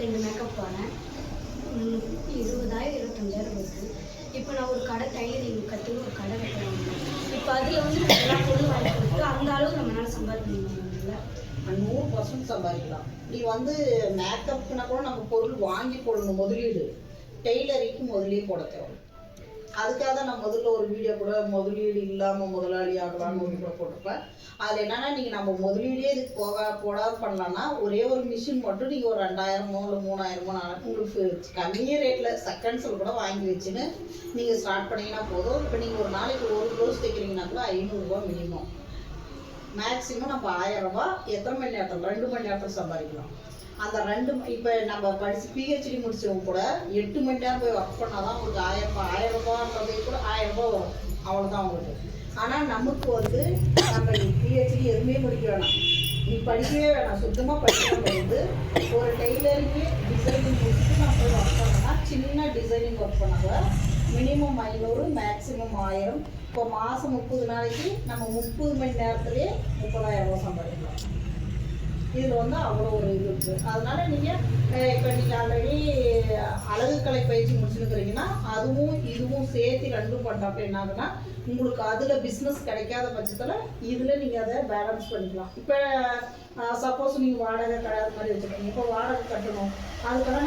2 makeup போனேன். 20,000 25,000 வருது. இப்போ நான் ஒரு கடை டைலரிங் கற்றுன்னு ஒரு கடை வைக்கிறேன். இப்போ அதில் வந்து நல்லா பொருள் வாங்கி கொடுத்து அந்த அளவு நம்மளால சம்பாதிக்க முடியல. 100% சம்பாதிக்கலாம். நீ வந்து மேக்கப்னா கூட நம்ம பொருள் வாங்கி போடணும். முதலீடு டெய்லரிங்க்கு முதலீடு போட தேவை. அதுக்காக தான் நான் முதல்ல ஒரு வீடியோ கூட முதலீடு இல்லாமல் முதலாளி ஆகலான்னு ஒரு கூட போட்டிருப்பேன். அதில் என்னென்னா நீங்கள் நம்ம முதலீடே இதுக்கு போடாத பண்ணலான்னா ஒரே ஒரு மிஷின் மட்டும் நீங்கள் ஒரு 2,000 இல்லை 3,000 உங்களுக்கு கம்மிய ரேட்டில் செகண்ட்ஸில் கூட வாங்கி வச்சுன்னு நீங்கள் ஸ்டார்ட் பண்ணிங்கன்னா போதும். இப்போ நீங்கள் ஒரு நாளைக்கு ஒரு ப்ளவுஸ் தைக்கிறீங்கன்னா கூட 500 ரூபா மினிமம். மேக்ஸிமம் நம்ம 1000 ரூபா எத்தனை மணி நேரத்தில் 2 மணி நேரத்தில் சம்பாதிக்கலாம். அந்த 2 இப்போ நம்ம படித்து பிஹெச்டி முடிச்சவங்க கூட 8 மணி நேரம் போய் ஒர்க் பண்ணால் தான் உங்களுக்கு 1000 ரூபான்றதே கூட 1000 ரூபா வரும். அவ்வளோதான் உங்களுக்கு. ஆனால் நமக்கு வந்து நம்ம பிஹெச்டி எதுவுமே முடிக்க வேணாம், நீ படிக்கவே வேணாம், சுத்தமாக படிக்காமல் வந்து ஒரு டெய்லரிங்கு டிசைனிங் முடிச்சுட்டு நம்ம போய் ஒர்க் பண்ணோம்னா சின்ன டிசைனிங் ஒர்க் பண்ணால் மினிமம் 500 மேக்ஸிமம் 1000. இப்போ மாதம் 30 நாளைக்கு நம்ம 30 மணி நேரத்துலேயே 30,000 ரூபா சம்பாதிக்கலாம். இதில் வந்து அவ்வளோ ஒரு இது இருக்குது. அதனால் நீங்கள் இப்போ நீங்கள் ஆல்ரெடி அழகுக்கலை பயிற்சி முடிச்சுருக்கிறீங்கன்னா அதுவும் இதுவும் சேர்த்து 2 பண்ணுறப்ப என்ன ஆகுதுன்னா உங்களுக்கு அதில் பிஸ்னஸ் கிடைக்காத பட்சத்தில் இதில் நீங்கள் அதை பேலன்ஸ் பண்ணிக்கலாம். இப்போ சப்போஸ் நீங்கள் வாடகை கிடையாது மாதிரி வச்சுருக்கீங்க, இப்போ வாடகை கட்டணும், அதுக்கெல்லாம்